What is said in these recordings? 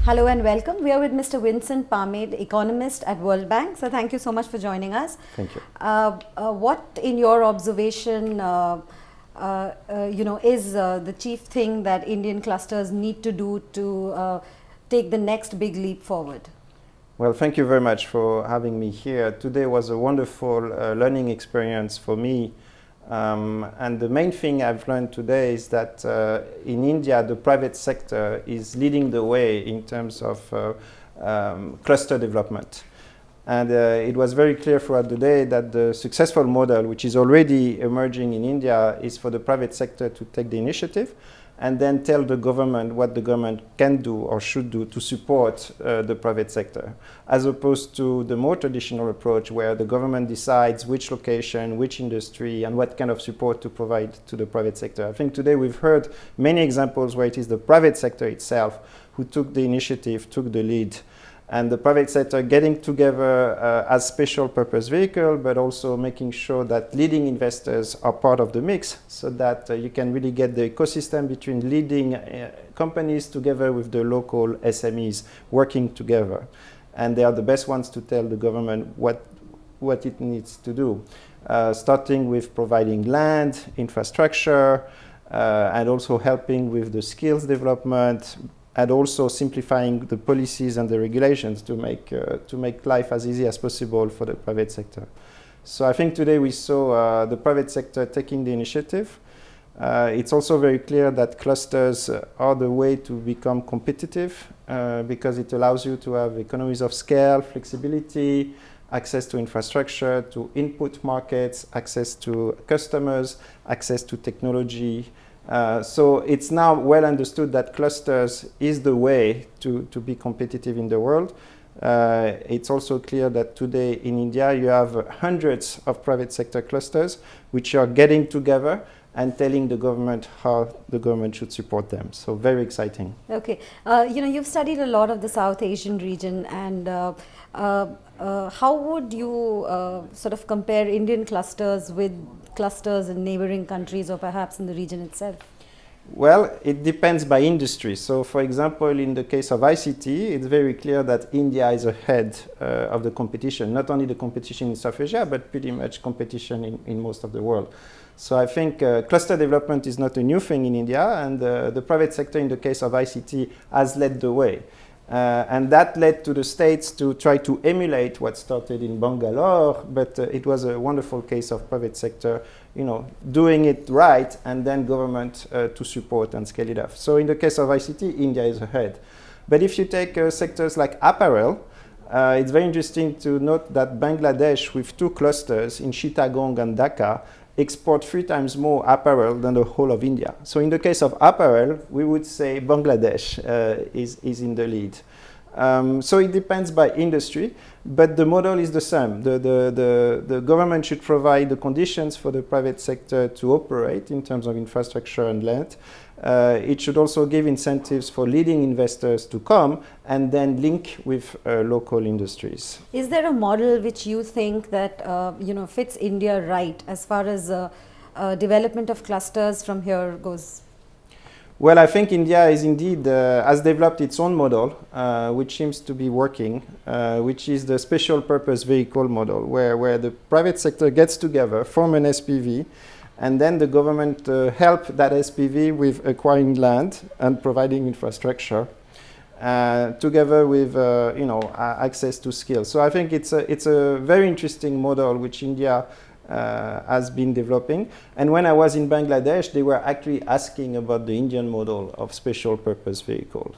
Hello and welcome. We are with Mr. Vincent Parmade, economist at World Bank. So thank you so much for joining us. Thank you. What, in your observation, is the chief thing that Indian clusters need to do to take the next big leap forward? Well, thank you very much for having me here. Today was a wonderful learning experience for me. And the main thing I've learned today is that in India, the private sector is leading the way in terms of cluster development. And it was very clear throughout the day that the successful model, which is already emerging in India, is for the private sector to take the initiative and then tell the government what the government can do or should do to support the private sector, as opposed to the more traditional approach where the government decides which location, which industry, and what kind of support to provide to the private sector. I think today we've heard many examples where it is the private sector itself who took the initiative, took the lead, and the private sector getting together as special purpose vehicle, but also making sure that leading investors are part of the mix so that you can really get the ecosystem between leading companies together with the local SMEs working together. And they are the best ones to tell the government what it needs to do, starting with providing land, infrastructure, and also helping with the skills development, and also simplifying the policies and the regulations to make life as easy as possible for the private sector. So I think today we saw the private sector taking the initiative. It's also very clear that clusters are the way to become competitive because it allows you to have economies of scale, flexibility, access to infrastructure, to input markets, access to customers, access to technology. So it's now well understood that clusters is the way to be competitive in the world. It's also clear that today in India you have hundreds of private sector clusters which are getting together and telling the government how the government should support them. So very exciting. Okay. You've studied a lot of the South Asian region, and how would you sort of compare Indian clusters with clusters in neighboring countries or perhaps in the region itself? Well, it depends by industry. So, for example, in the case of ICT, it's very clear that India is ahead of the competition, not only the competition in South Asia, but pretty much competition in most of the world. So I think cluster development is not a new thing in India, and the private sector in the case of ICT has led the way. And that led to the states to try to emulate what started in Bangalore, but it was a wonderful case of private sector, doing it right, and then government to support and scale it up. So in the case of ICT, India is ahead. But if you take sectors like apparel, it's very interesting to note that Bangladesh, with two clusters in Chittagong and Dhaka, export 3 times more apparel than the whole of India. So in the case of apparel, we would say Bangladesh is in the lead. So it depends by industry, but the model is the same. The government should provide the conditions for the private sector to operate in terms of infrastructure and land. It should also give incentives for leading investors to come and then link with local industries. Is there a model which you think that fits India right as far as development of clusters from here goes? Well, I think India is indeed has developed its own model, which seems to be working, which is the special purpose vehicle model, where the private sector gets together, form an SPV, and then the government help that SPV with acquiring land and providing infrastructure, together with access to skills. So I think it's a very interesting model which India has been developing. And when I was in Bangladesh, they were actually asking about the Indian model of special purpose vehicle.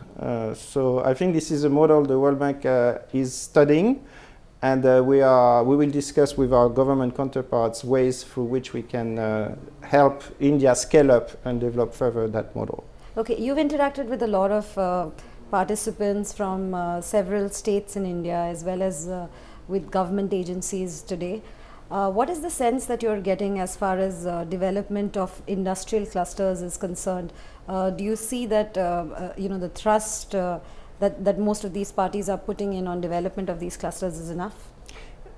So I think this is a model the World Bank is studying. And we will discuss with our government counterparts ways through which we can help India scale up and develop further that model. Okay, you've interacted with a lot of participants from several states in India as well as with government agencies today. What is the sense that you're getting as far as development of industrial clusters is concerned? Do you see that the thrust that most of these parties are putting in on development of these clusters is enough?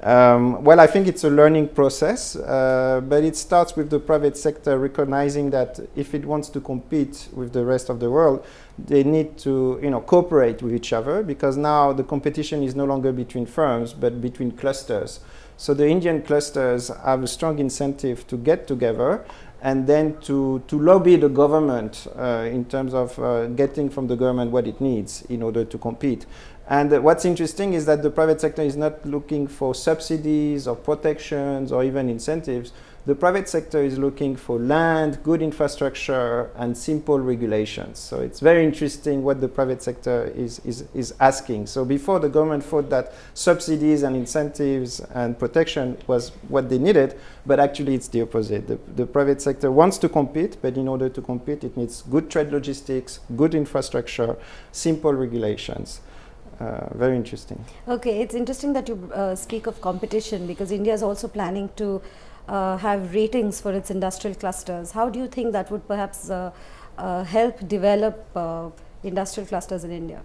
Well, I think it's a learning process, but it starts with the private sector recognizing that if it wants to compete with the rest of the world, they need to, cooperate with each other, because now the competition is no longer between firms, but between clusters. So the Indian clusters have a strong incentive to get together and then to lobby the government in terms of getting from the government what it needs in order to compete. And what's interesting is that the private sector is not looking for subsidies or protections or even incentives. The private sector is looking for land, good infrastructure, and simple regulations. So it's very interesting what the private sector is asking. So before, the government thought that subsidies and incentives and protection was what they needed, but actually it's the opposite. The private sector wants to compete, but in order to compete, it needs good trade logistics, good infrastructure, simple regulations. Very interesting. Okay, it's interesting that you speak of competition, because India is also planning to have ratings for its industrial clusters. How do you think that would perhaps help develop industrial clusters in India?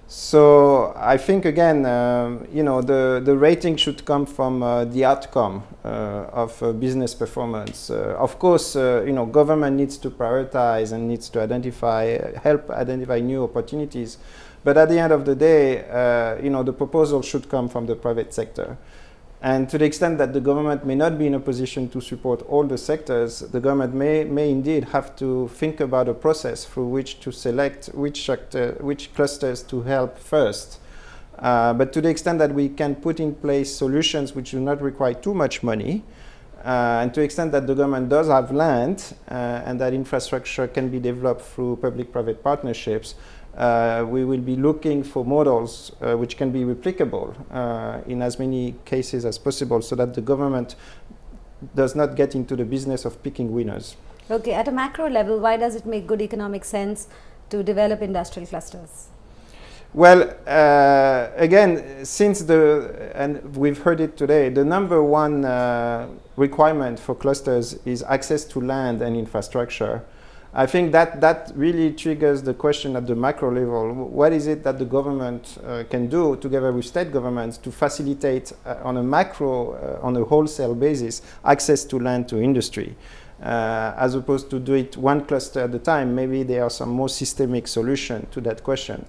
So I think again, the rating should come from the outcome of business performance. Of course, government needs to prioritize and needs to help identify new opportunities. But at the end of the day, the proposal should come from the private sector. And to the extent that the government may not be in a position to support all the sectors, the government may indeed have to think about a process through which to select which clusters to help first. But to the extent that we can put in place solutions which do not require too much money, and to the extent that the government does have land and that infrastructure can be developed through public-private partnerships, we will be looking for models which can be replicable in as many cases as possible, so that the government does not get into the business of picking winners. Okay, at a macro level, why does it make good economic sense to develop industrial clusters? Well, again, and we've heard it today, the number one requirement for clusters is access to land and infrastructure. I think that really triggers the question at the macro level. What is it that the government can do together with state governments to facilitate on a macro, on a wholesale basis, access to land to industry? As opposed to do it one cluster at a time, maybe there are some more systemic solution to that question.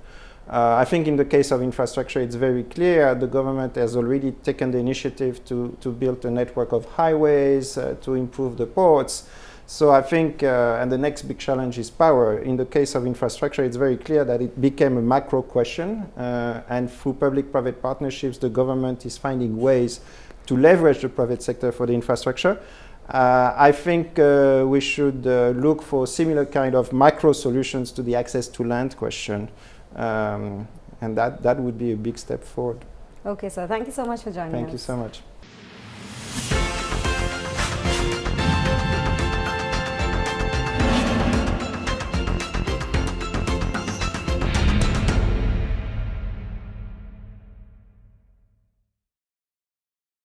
I think in the case of infrastructure, it's very clear. The government has already taken the initiative to build a network of highways, to improve the ports. So I think, and the next big challenge is power. In the case of infrastructure, it's very clear that it became a macro question, and through public-private partnerships, the government is finding ways to leverage the private sector for the infrastructure. I think we should look for similar kind of macro solutions to the access to land question, and that would be a big step forward. Okay, sir. Thank you so much for joining us. Thank you so much.